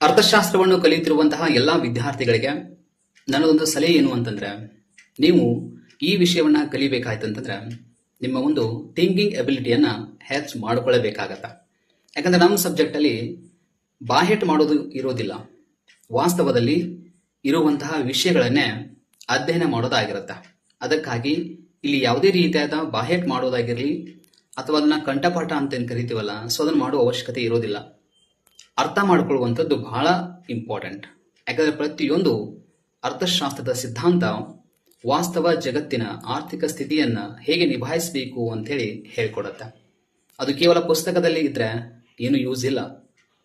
ಅರ್ಥಶಾಸ್ತ್ರವನ್ನು ಕಲಿಯುತ್ತಿರುವಂತಹ ಎಲ್ಲಾ ವಿದ್ಯಾರ್ಥಿಗಳಿಗೆ ನನ್ನದೊಂದು ಸಲಹೆ ಏನು ಅಂತಂದ್ರೆ, ನೀವು ಈ ವಿಷಯವನ್ನ ಕಲಿಬೇಕಾಯ್ತಂತಂದ್ರೆ ನಿಮ್ಮ ಒಂದು ಥಿಂಕಿಂಗ್ ಎಬಿಲಿಟಿಯನ್ನ ಹೆಚ್ಚು ಮಾಡಿಕೊಳ್ಳಬೇಕಾಗತ್ತ. ಯಾಕಂದ್ರೆ ನಮ್ಮ ಸಬ್ಜೆಕ್ಟ್ ಅಲ್ಲಿ ಬಾಹ್ಯಟ್ ಮಾಡೋದು ಇರೋದಿಲ್ಲ, ವಾಸ್ತವದಲ್ಲಿ ಇರುವಂತಹ ವಿಷಯಗಳನ್ನೇ ಅಧ್ಯಯನ ಮಾಡೋದಾಗಿರುತ್ತೆ. ಅದಕ್ಕಾಗಿ ಇಲ್ಲಿ ಯಾವುದೇ ರೀತಿಯಾದ ಬಾಹ್ಯಟ್ ಮಾಡೋದಾಗಿರ್ಲಿ ಅಥವಾ ಅದನ್ನ ಕಂಠಪಾಠ ಅಂತ ಏನ್ ಕರಿತೀವಲ್ಲ, ಸೊ ಅದನ್ನ ಮಾಡುವ ಅವಶ್ಯಕತೆ ಇರೋದಿಲ್ಲ. ಅರ್ಥ ಮಾಡಿಕೊಳ್ಳುವಂಥದ್ದು ಬಹಳ ಇಂಪಾರ್ಟೆಂಟ್. ಯಾಕಂದ್ರೆ ಪ್ರತಿಯೊಂದು ಅರ್ಥಶಾಸ್ತ್ರದ ಸಿದ್ಧಾಂತ ವಾಸ್ತವ ಜಗತ್ತಿನ ಆರ್ಥಿಕ ಸ್ಥಿತಿಯನ್ನ ಹೇಗೆ ನಿಭಾಯಿಸಬೇಕು ಅಂತ ಹೇಳಿ ಹೇಳ್ಕೊಡತ್ತೆ. ಅದು ಕೇವಲ ಪುಸ್ತಕದಲ್ಲಿ ಇದ್ರೆ ಏನು ಯೂಸ್ ಇಲ್ಲ.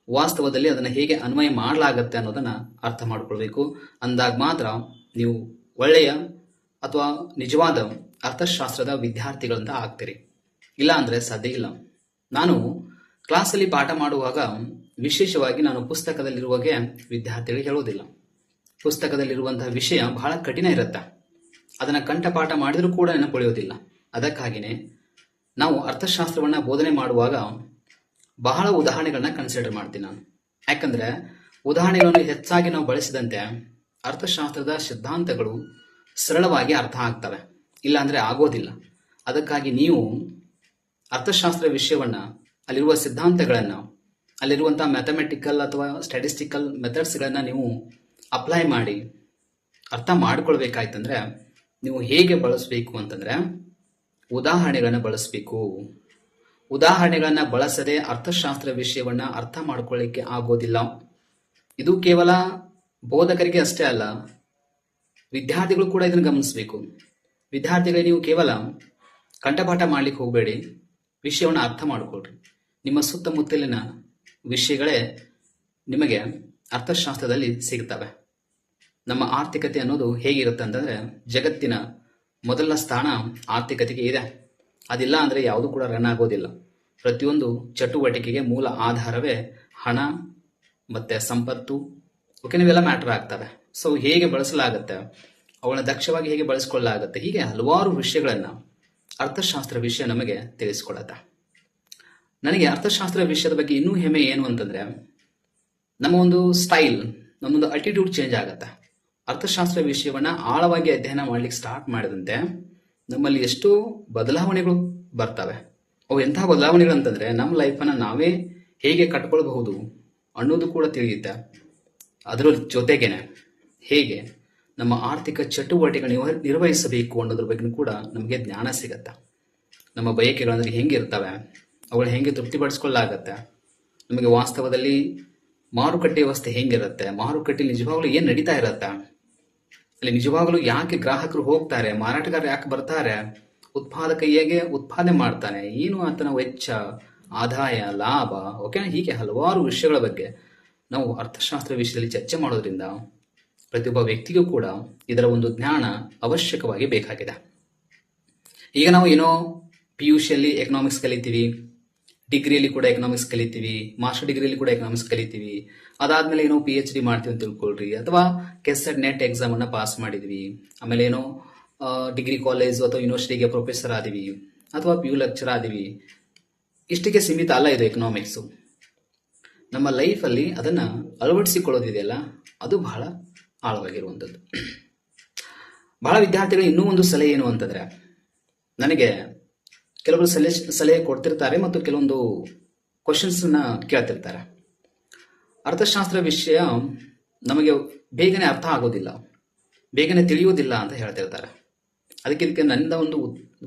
ವಾಸ್ತವದಲ್ಲಿ ಅದನ್ನ ಹೇಗೆ ಅನ್ವಯ ಮಾಡಲಾಗತ್ತೆ ಅನ್ನೋದನ್ನ ಅರ್ಥ ಮಾಡ್ಕೊಳ್ಬೇಕು. ಅಂದಾಗ ಮಾತ್ರ ನೀವು ಒಳ್ಳೆಯ ಅಥವಾ ನಿಜವಾದ ಅರ್ಥಶಾಸ್ತ್ರದ ವಿದ್ಯಾರ್ಥಿಗಳಂತ ಆಗ್ತೀರಿ. ಇಲ್ಲ ಅಂದ್ರೆ ಸಾಧ್ಯ ಇಲ್ಲ. ನಾನು ಕ್ಲಾಸಲ್ಲಿ ಪಾಠ ಮಾಡುವಾಗ ವಿಶೇಷವಾಗಿ ನಾನು ಪುಸ್ತಕದಲ್ಲಿರುವಾಗೆ ವಿದ್ಯಾರ್ಥಿಗಳಿಗೆ ಹೇಳೋದಿಲ್ಲ. ಪುಸ್ತಕದಲ್ಲಿರುವಂತಹ ವಿಷಯ ಬಹಳ ಕಠಿಣ ಇರುತ್ತೆ, ಅದನ್ನ ಕಂಠಪಾಠ ಮಾಡಿದ್ರೂ ಕೂಡ ನೆನಪುಳಿಯೋದಿಲ್ಲ. ಅದಕ್ಕಾಗಿನೇ ನಾವು ಅರ್ಥಶಾಸ್ತ್ರವನ್ನ ಬೋಧನೆ ಮಾಡುವಾಗ ಬಹಳ ಉದಾಹರಣೆಗಳನ್ನ ಕನ್ಸಿಡರ್ ಮಾಡ್ತೀನಿ ನಾನು. ಯಾಕಂದ್ರೆ ಉದಾಹರಣೆಗಳನ್ನು ಹೆಚ್ಚಾಗಿ ನಾವು ಬಳಸಿದಂತೆ ಅರ್ಥಶಾಸ್ತ್ರದ ಸಿದ್ಧಾಂತಗಳು ಸರಳವಾಗಿ ಅರ್ಥ ಆಗ್ತವೆ, ಇಲ್ಲ ಅಂದ್ರೆ ಆಗೋದಿಲ್ಲ. ಅದಕ್ಕಾಗಿ ನೀವು ಅರ್ಥಶಾಸ್ತ್ರ ವಿಷಯವನ್ನ, ಅಲ್ಲಿರುವ ಸಿದ್ಧಾಂತಗಳನ್ನ, ಅಲ್ಲಿರುವಂತಹ ಮ್ಯಾಥಮೆಟಿಕಲ್ ಅಥವಾ ಸ್ಟ್ಯಾಟಿಸ್ಟಿಕಲ್ ಮೆಥಡ್ಸ್ಗಳನ್ನ ನೀವು ಅಪ್ಲೈ ಮಾಡಿ ಅರ್ಥ ಮಾಡ್ಕೊಳ್ಬೇಕಾಯ್ತಂದ್ರೆ ನೀವು ಹೇಗೆ ಬಳಸಬೇಕು ಅಂತಂದ್ರೆ ಉದಾಹರಣೆಗಳನ್ನ ಬಳಸಬೇಕು. ಉದಾಹರಣೆಗಳನ್ನ ಬಳಸದೆ ಅರ್ಥಶಾಸ್ತ್ರ ವಿಷಯವನ್ನ ಅರ್ಥ ಮಾಡ್ಕೊಳ್ಳಿಕ್ಕೆ ಆಗೋದಿಲ್ಲ. ಇದು ಕೇವಲ ಬೋಧಕರಿಗೆ ಅಷ್ಟೇ ಅಲ್ಲ, ವಿದ್ಯಾರ್ಥಿಗಳು ಕೂಡ ಇದನ್ನು ಗಮನಿಸಬೇಕು. ವಿದ್ಯಾರ್ಥಿಗಳಿಗೆ ನೀವು ಕೇವಲ ಕಂಠಪಾಠ ಮಾಡ್ಲಿಕ್ಕೆ ಹೋಗಬೇಡಿ, ವಿಷಯವನ್ನು ಅರ್ಥ ಮಾಡ್ಕೊಳ್ರಿ. ನಿಮ್ಮ ಸುತ್ತಮುತ್ತಲಿನ ವಿಷಯಗಳೇ ನಿಮಗೆ ಅರ್ಥಶಾಸ್ತ್ರದಲ್ಲಿ ಸಿಗ್ತವೆ. ನಮ್ಮ ಆರ್ಥಿಕತೆ ಅನ್ನೋದು ಹೇಗಿರುತ್ತೆ ಅಂತಂದ್ರೆ, ಜಗತ್ತಿನ ಮೊದಲ ಸ್ಥಾನ ಆರ್ಥಿಕತೆಗೆ ಇದೆ. ಅದಿಲ್ಲ ಅಂದ್ರೆ ಯಾವುದು ಕೂಡ ರನ್ ಆಗೋದಿಲ್ಲ. ಪ್ರತಿಯೊಂದು ಚಟುವಟಿಕೆಗೆ ಮೂಲ ಆಧಾರವೇ ಹಣ ಮತ್ತೆ ಸಂಪತ್ತು. ಓಕೆ, ನೀವೆಲ್ಲ ಮ್ಯಾಟರ್ ಆಗ್ತವೆ. ಸೊ ಹೇಗೆ ಬಳಸಲಾಗತ್ತೆ, ಅವುಗಳನ್ನ ದಕ್ಷವಾಗಿ ಹೇಗೆ ಬಳಸ್ಕೊಳ್ಳಲಾಗತ್ತೆ, ಹೀಗೆ ಹಲವಾರು ವಿಷಯಗಳನ್ನ ಅರ್ಥಶಾಸ್ತ್ರ ವಿಷಯ ನಮಗೆ ತಿಳಿಸ್ಕೊಡತ್ತೆ. ನನಗೆ ಅರ್ಥಶಾಸ್ತ್ರ ವಿಷಯದ ಬಗ್ಗೆ ಇನ್ನೂ ಹೆಮ್ಮೆ ಏನು ಅಂತಂದ್ರೆ, ನಮ್ಮ ಒಂದು ಸ್ಟೈಲ್, ನಮ್ಮೊಂದು ಅಟಿಟ್ಯೂಡ್ ಚೇಂಜ್ ಆಗತ್ತೆ. ಅರ್ಥಶಾಸ್ತ್ರ ವಿಷಯವನ್ನ ಆಳವಾಗಿ ಅಧ್ಯಯನ ಮಾಡ್ಲಿಕ್ಕೆ ಸ್ಟಾರ್ಟ್ ಮಾಡಿದಂತೆ ನಮ್ಮಲ್ಲಿ ಎಷ್ಟೋ ಬದಲಾವಣೆಗಳು ಬರ್ತವೆ. ಅವು ಎಂತಹ ಬದಲಾವಣೆಗಳು ಅಂತಂದ್ರೆ, ನಮ್ಮ ಲೈಫನ್ನ ನಾವೇ ಹೇಗೆ ಕಟ್ಕೊಳ್ಬಹುದು ಅನ್ನೋದು ಕೂಡ ತಿಳಿಯುತ್ತೆ. ಅದರ ಜೊತೆಗೇನೆ ಹೇಗೆ ನಮ್ಮ ಆರ್ಥಿಕ ಚಟುವಟಿಕೆ ನಿರ್ವಹಿಸಬೇಕು ಅನ್ನೋದ್ರ ಬಗ್ಗೆ ಕೂಡ ನಮಗೆ ಜ್ಞಾನ ಸಿಗತ್ತೆ. ನಮ್ಮ ಬಯಕೆಗಳಂದ್ರೆ ಹೆಂಗಿರ್ತವೆ, ಅವುಗಳು ಹೆಂಗೆ ತೃಪ್ತಿಪಡಿಸ್ಕೊಳ್ಳಾಗತ್ತೆ, ನಮಗೆ ವಾಸ್ತವದಲ್ಲಿ ಮಾರುಕಟ್ಟೆ ವ್ಯವಸ್ಥೆ ಹೆಂಗಿರುತ್ತೆ, ಮಾರುಕಟ್ಟೆಯಲ್ಲಿ ನಿಜವಾಗ್ಲೂ ಏನ್ ನಡೀತಾ ಇರತ್ತೆ, ಅಲ್ಲಿ ನಿಜವಾಗ್ಲೂ ಯಾಕೆ ಗ್ರಾಹಕರು ಹೋಗ್ತಾರೆ, ಮಾರಾಟಗಾರ ಯಾಕೆ ಬರ್ತಾರೆ, ಉತ್ಪಾದಕ ಹೇಗೆ ಉತ್ಪಾದನೆ ಮಾಡ್ತಾನೆ, ಏನು ಆತನ ವೆಚ್ಚ, ಆದಾಯ, ಲಾಭ, ಓಕೆ, ಹೀಗೆ ಹಲವಾರು ವಿಷಯಗಳ ಬಗ್ಗೆ ನಾವು ಅರ್ಥಶಾಸ್ತ್ರ ವಿಷಯದಲ್ಲಿ ಚರ್ಚೆ ಮಾಡೋದ್ರಿಂದ ಪ್ರತಿಯೊಬ್ಬ ವ್ಯಕ್ತಿಗೂ ಕೂಡ ಇದರ ಒಂದು ಜ್ಞಾನ ಅವಶ್ಯಕವಾಗಿ ಬೇಕಾಗಿದೆ. ಈಗ ನಾವು ಏನೋ PUC ಯಲ್ಲಿ ಎಕನಾಮಿಕ್ಸ್ ಕಲಿತೀವಿ, ಡಿಗ್ರಿಯಲ್ಲಿ ಕೂಡ ಎಕನಾಮಿಕ್ಸ್ ಕಲಿತೀವಿ, ಮಾಸ್ಟರ್ ಡಿಗ್ರಿಯಲ್ಲಿ ಕೂಡ ಎಕನಾಮಿಕ್ಸ್ ಕಲಿತೀವಿ. ಅದಾದ್ಮೇಲೆ ಏನೋ PhD ಮಾಡ್ತೀವಿ ಅಂತ ತಿಳ್ಕೊಳ್ರಿ, ಅಥವಾ ಕೆಸೆಟ್ ನೆಟ್ ಎಕ್ಸಾಮ್ ಅನ್ನ ಪಾಸ್ ಮಾಡಿದ್ವಿ, ಆಮೇಲೆ ಏನೋ ಡಿಗ್ರಿ ಕಾಲೇಜ್ ಅಥವಾ ಯೂನಿವರ್ಸಿಟಿಗೆ ಪ್ರೊಫೆಸರ್ ಆದಿವಿ, ಅಥವಾ PU ಲೆಕ್ಚರ್ ಆದಿವಿ. ಇಷ್ಟಕ್ಕೆ ಸೀಮಿತ ಅಲ್ಲ ಇದು ಎಕನಾಮಿಕ್ಸ್. ನಮ್ಮ ಲೈಫಲ್ಲಿ ಅದನ್ನ ಅಳವಡಿಸಿಕೊಳ್ಳೋದಿದೆಯಲ್ಲ, ಅದು ಬಹಳ ಆಳವಾಗಿರುವಂಥದ್ದು. ಬಹಳ ವಿದ್ಯಾರ್ಥಿಗಳು ಇನ್ನೂ ಒಂದು ಸಲಹೆ ಏನು ಅಂತಂದ್ರೆ, ನನಗೆ ಕೆಲವರು ಸಲಹೆ ಕೊಡ್ತಿರ್ತಾರೆ ಮತ್ತು ಕೆಲವೊಂದು ಕ್ವಶನ್ಸ್ ಕೇಳ್ತಿರ್ತಾರೆ. ಅರ್ಥಶಾಸ್ತ್ರ ವಿಷಯ ನಮಗೆ ಬೇಗನೆ ಅರ್ಥ ಆಗೋದಿಲ್ಲ, ಬೇಗನೆ ತಿಳಿಯೋದಿಲ್ಲ ಅಂತ ಹೇಳ್ತಿರ್ತಾರೆ. ಅದಕ್ಕೆ ನನ್ನ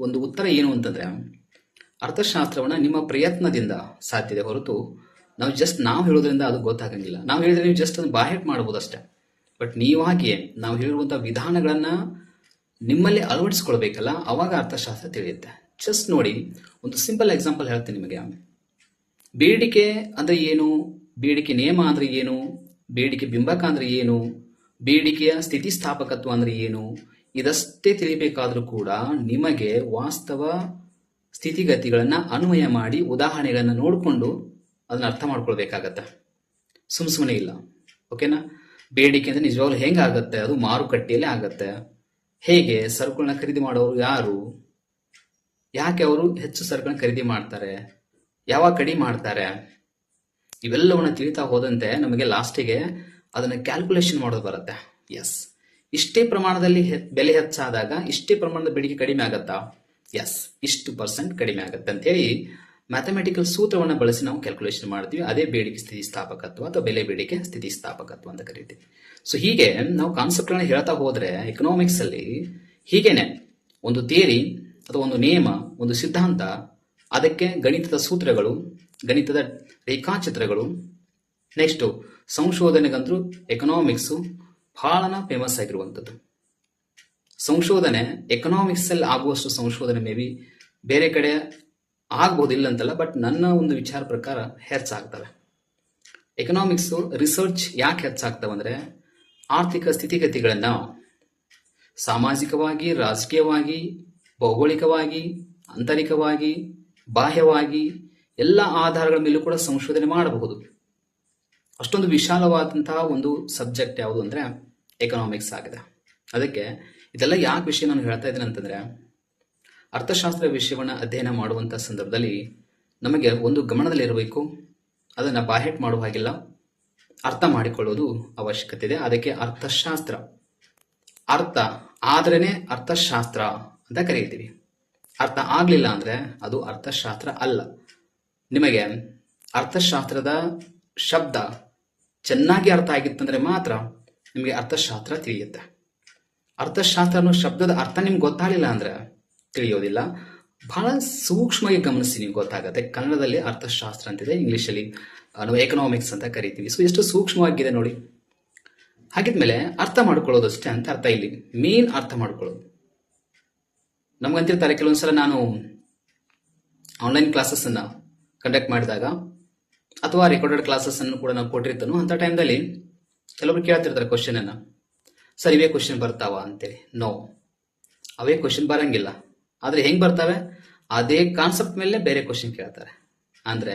ಒಂದು ಉತ್ತರ ಏನು ಅಂತಂದ್ರೆ, ಅರ್ಥಶಾಸ್ತ್ರವನ್ನ ನಿಮ್ಮ ಪ್ರಯತ್ನದಿಂದ ಸಾಧ್ಯತೆ ಹೊರತು ನಾವು ಹೇಳೋದ್ರಿಂದ ಅದು ಗೊತ್ತಾಗಂಗಿಲ್ಲ. ನಾವು ಹೇಳಿದ್ರೆ ನೀವು ಜಸ್ಟ್ ಅದನ್ನು ಬಾಹ್ಯಟ್ ಮಾಡಬಹುದು ಅಷ್ಟೇ. ಬಟ್ ನೀವಾಗಿಯೇ ನಾವು ಹೇಳಿರುವಂತಹ ವಿಧಾನಗಳನ್ನ ನಿಮ್ಮಲ್ಲಿ ಅಳವಡಿಸ್ಕೊಳ್ಬೇಕಲ್ಲ, ಅವಾಗ ಅರ್ಥಶಾಸ್ತ್ರ ತಿಳಿಯುತ್ತೆ. ಜಸ್ಟ್ ನೋಡಿ, ಒಂದು ಸಿಂಪಲ್ ಎಕ್ಸಾಂಪಲ್ ಹೇಳ್ತೀನಿ ನಿಮಗೆ. ಬೇಡಿಕೆ ಅಂದ್ರೆ ಏನು, ಬೇಡಿಕೆ ನಿಯಮ ಅಂದ್ರೆ ಏನು, ಬೇಡಿಕೆ ಬಿಂಬಕ ಅಂದ್ರೆ ಏನು, ಬೇಡಿಕೆಯ ಸ್ಥಿತಿಸ್ಥಾಪಕತ್ವ ಅಂದ್ರೆ ಏನು, ಇದಷ್ಟೇ ತಿಳಿಬೇಕಾದ್ರೂ ಕೂಡ ನಿಮಗೆ ವಾಸ್ತವ ಸ್ಥಿತಿಗತಿಗಳನ್ನ ಅನ್ವಯ ಮಾಡಿ ಉದಾಹರಣೆಗಳನ್ನ ನೋಡಿಕೊಂಡು ಅದನ್ನ ಅರ್ಥ ಮಾಡ್ಕೊಳ್ಬೇಕಾಗತ್ತೆ. ಸುಮ್ಮನೆ ಇಲ್ಲ. ಓಕೆನಾ? ಬೇಡಿಕೆ ಅಂದ್ರೆ ನಿಜವಾಗ್ಲೂ ಹೆಂಗಾಗತ್ತೆ, ಅದು ಮಾರುಕಟ್ಟೆಯಲ್ಲಿ ಆಗತ್ತೆ. ಹೇಗೆ ಸರಕುಗಳನ್ನ ಖರೀದಿ ಮಾಡೋರು ಯಾರು, ಯಾಕೆ ಅವರು ಹೆಚ್ಚು ಸರಕುಗಳನ್ನ ಖರೀದಿ ಮಾಡ್ತಾರೆ, ಯಾವಾಗ ಕಡಿಮೆ ಮಾಡ್ತಾರೆ, ಇವೆಲ್ಲವನ್ನು ತಿಳಿತಾ ಹೋದಂತೆ ನಮಗೆ ಲಾಸ್ಟಿಗೆ ಅದನ್ನು ಕ್ಯಾಲ್ಕುಲೇಷನ್ ಮಾಡೋದು ಬರುತ್ತೆ. ಎಸ್, ಇಷ್ಟೇ ಪ್ರಮಾಣದಲ್ಲಿ ಬೆಲೆ ಹೆಚ್ಚಾದಾಗ ಇಷ್ಟೇ ಪ್ರಮಾಣದ ಬೇಡಿಕೆ ಕಡಿಮೆ ಆಗತ್ತಾ? ಎಸ್, ಇಷ್ಟು % ಕಡಿಮೆ ಆಗುತ್ತೆ ಅಂತೇಳಿ ಮ್ಯಾಥಮೆಟಿಕಲ್ ಸೂತ್ರವನ್ನು ಬಳಸಿ ನಾವು ಕ್ಯಾಲ್ಕುಲೇಷನ್ ಮಾಡ್ತೀವಿ. ಅದೇ ಬೇಡಿಕೆ ಸ್ಥಿತಿಸ್ಥಾಪಕತ್ವ ಅಥವಾ ಬೆಲೆ ಬೇಡಿಕೆ ಸ್ಥಿತಿಸ್ಥಾಪಕತ್ವ ಅಂತ ಕರಿತೀವಿ. ಸೊ ಹೀಗೆ ನಾವು ಕಾನ್ಸೆಪ್ಟ್ಗಳನ್ನ ಹೇಳ್ತಾ ಹೋದ್ರೆ ಎಕನಾಮಿಕ್ಸ್ ಅಲ್ಲಿ ಹೀಗೇನೆ ಒಂದು ಥಿಯರಿ ಅಥವಾ ಒಂದು ನಿಯಮ, ಒಂದು ಸಿದ್ಧಾಂತ, ಅದಕ್ಕೆ ಗಣಿತದ ಸೂತ್ರಗಳು, ಗಣಿತದ ರೇಖಾಚಿತ್ರಗಳು, ನೆಕ್ಸ್ಟ್ ಸಂಶೋಧನೆಗಂತೂ ಎಕನಾಮಿಕ್ಸ್ ಬಹಳನ ಫೇಮಸ್ ಆಗಿರುವಂಥದ್ದು. ಸಂಶೋಧನೆ ಎಕನಾಮಿಕ್ಸ್ ಅಲ್ಲಿ ಆಗುವಷ್ಟು ಸಂಶೋಧನೆ ಮೇ ಬಿ ಬೇರೆ ಕಡೆ ಆಗ್ಬೋದಿಲ್ಲ ಅಂತಲ್ಲ, ಬಟ್ ನನ್ನ ಒಂದು ವಿಚಾರ ಪ್ರಕಾರ ಹೆಚ್ಚಾಗ್ತವೆ. ಎಕನಾಮಿಕ್ಸ್ ರಿಸರ್ಚ್ ಯಾಕೆ ಹೆಚ್ಚಾಗ್ತವೆ ಅಂದ್ರೆ ಆರ್ಥಿಕ ಸ್ಥಿತಿಗತಿಗಳನ್ನ ಸಾಮಾಜಿಕವಾಗಿ, ರಾಜಕೀಯವಾಗಿ, ಭೌಗೋಳಿಕವಾಗಿ, ಆಂತರಿಕವಾಗಿ, ಬಾಹ್ಯವಾಗಿ ಎಲ್ಲ ಆಧಾರಗಳ ಮೇಲೂ ಕೂಡ ಸಂಶೋಧನೆ ಮಾಡಬಹುದು. ಅಷ್ಟೊಂದು ವಿಶಾಲವಾದಂತಹ ಒಂದು ಸಬ್ಜೆಕ್ಟ್ ಯಾವುದು ಅಂದ್ರೆ ಎಕನಾಮಿಕ್ಸ್ ಆಗಿದೆ. ಅದಕ್ಕೆ ಇದೆಲ್ಲ ಯಾಕೆ ವಿಷಯ ನಾನು ಹೇಳ್ತಾ ಇದ್ದೇನೆ ಅಂತಂದ್ರೆ, ಅರ್ಥಶಾಸ್ತ್ರ ವಿಷಯವನ್ನ ಅಧ್ಯಯನ ಮಾಡುವಂತಹ ಸಂದರ್ಭದಲ್ಲಿ ನಮಗೆ ಒಂದು ಗಮನದಲ್ಲಿರಬೇಕು, ಅದನ್ನ ಬಾಹ್ಯಾಟ್ ಮಾಡುವ ಹಾಗಿಲ್ಲ, ಅರ್ಥ ಮಾಡಿಕೊಳ್ಳೋದು ಅವಶ್ಯಕತೆ ಇದೆ. ಅದಕ್ಕೆ ಅರ್ಥಶಾಸ್ತ್ರ, ಅರ್ಥ ಆದ್ರೇನೆ ಅರ್ಥಶಾಸ್ತ್ರ ಅಂತ ಕರೀತೀವಿ. ಅರ್ಥ ಆಗ್ಲಿಲ್ಲ ಅಂದ್ರೆ ಅದು ಅರ್ಥಶಾಸ್ತ್ರ ಅಲ್ಲ. ನಿಮಗೆ ಅರ್ಥಶಾಸ್ತ್ರದ ಶಬ್ದ ಚೆನ್ನಾಗಿ ಅರ್ಥ ಆಗಿತ್ತಂದ್ರೆ ಮಾತ್ರ ನಿಮಗೆ ಅರ್ಥಶಾಸ್ತ್ರ ತಿಳಿಯುತ್ತೆ. ಅರ್ಥಶಾಸ್ತ್ರ ಅನ್ನೋ ಶಬ್ದದ ಅರ್ಥ ನಿಮ್ಗೆ ಗೊತ್ತಾಗಲಿಲ್ಲ ಅಂದ್ರೆ ತಿಳಿಯೋದಿಲ್ಲ. ಬಹಳ ಸೂಕ್ಷ್ಮವಾಗಿ ಗಮನಿಸಿ, ನೀವು ಗೊತ್ತಾಗತ್ತೆ. ಕನ್ನಡದಲ್ಲಿ ಅರ್ಥಶಾಸ್ತ್ರ ಅಂತಿದೆ, ಇಂಗ್ಲಿಷಲ್ಲಿ ನಾವು ಎಕನಾಮಿಕ್ಸ್ ಅಂತ ಕರಿತೀವಿ. ಸೊ ಎಷ್ಟು ಸೂಕ್ಷ್ಮವಾಗಿದೆ ನೋಡಿ. ಹಾಗಿದ್ಮೇಲೆ ಅರ್ಥ ಮಾಡ್ಕೊಳ್ಳೋದಷ್ಟೇ ಅಂತ ಅರ್ಥ ಇಲ್ಲಿ, ಮೇನ್ ಅರ್ಥ ಮಾಡ್ಕೊಳ್ಳೋದು. ನಮ್ಗಂತಿರ್ತಾರೆ ಕೆಲವೊಂದ್ಸಲ ನಾನು ಆನ್ಲೈನ್ ಕ್ಲಾಸಸ್ ಅನ್ನ ಕಂಡಕ್ಟ್ ಮಾಡಿದಾಗ ಅಥವಾ ರೆಕಾರ್ಡೆಡ್ ಕ್ಲಾಸಸ್ ಅನ್ನು ಕೂಡ ನಾವು ಕೊಟ್ಟಿರ್ತಾನೋ ಅಂತ ಟೈಮ್ದಲ್ಲಿ ಕೆಲವೊಬ್ರು ಕೇಳ್ತಿರ್ತಾರೆ ಕ್ವಶನ್ ಅನ್ನ, ಸರ್ ಇವೇ ಕ್ವಶನ್ ಬರ್ತಾವ ಅಂತೇಳಿ. ನೋ, ಅವೇ ಕ್ವಶನ್ ಬರಂಗಿಲ್ಲ. ಆದ್ರೆ ಹೆಂಗ್ ಬರ್ತವೆ, ಅದೇ ಕಾನ್ಸೆಪ್ಟ್ ಮೇಲೆ ಬೇರೆ ಕ್ವಶನ್ ಕೇಳ್ತಾರೆ. ಅಂದ್ರೆ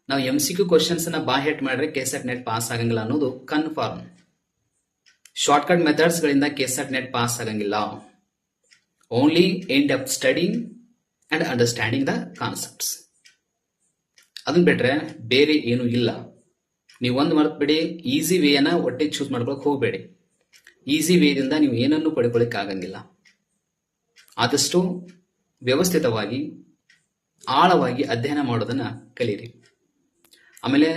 ನಾವು MCQ ಕ್ವಶನ್ಸ್ ಅನ್ನ ಬಾಹ್ಯಾಟ್ ಮಾಡಿದ್ರೆ ಕೆಸೆಟ್ ನೆಟ್ ಪಾಸ್ ಆಗಂಗಿಲ್ಲ ಅನ್ನೋದು ಕನ್ಫರ್ಮ್. ಶಾರ್ಟ್ಕಟ್ ಮೆಥಡ್ಸ್ ಗಳಿಂದ ಕೆಸೆಟ್ ನೆಟ್ ಪಾಸ್ ಆಗಂಗಿಲ್ಲ. Only in depth studying and understanding the concepts. ಅದನ್ನ ಬಿಟ್ರೆ ಬೇರೆ ಏನು ಇಲ್ಲ. ನೀವು ಒಂದು ಮರೆತುಬಿಡಿ, ಈಸಿ ವೇಯನ್ನ ಒಟ್ಟೆ ಚೂಸ್ ಮಾಡ್ಕೊಳಕ್ ಹೋಗಬೇಡಿ. ಈಸಿ ವೇದಿಂದ ನೀವು ಏನನ್ನು ಪಡ್ಕೊಳ್ಳಿಕ್ಕೆ ಆಗಂಗಿಲ್ಲ. ಆದಷ್ಟು ವ್ಯವಸ್ಥಿತವಾಗಿ ಆಳವಾಗಿ ಅಧ್ಯಯನ ಮಾಡೋದನ್ನ ಕಲೀರಿ. ಆಮೇಲೆ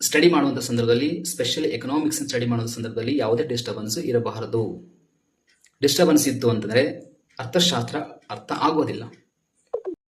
ಸ್ಟಡಿ ಮಾಡುವಂಥ ಸಂದರ್ಭದಲ್ಲಿ, ಸ್ಪೆಷಲಿ ಎಕನಾಮಿಕ್ಸ್ ಸ್ಟಡಿ ಮಾಡುವಂಥ ಸಂದರ್ಭದಲ್ಲಿ ಯಾವುದೇ ಡಿಸ್ಟರ್ಬೆನ್ಸ್ ಇರಬಾರದು. ಡಿಸ್ಟರ್ಬೆನ್ಸ್ ಇತ್ತು ಅಂತಂದ್ರೆ ಅರ್ಥಶಾಸ್ತ್ರ ಅರ್ಥ ಆಗೋದಿಲ್ಲ.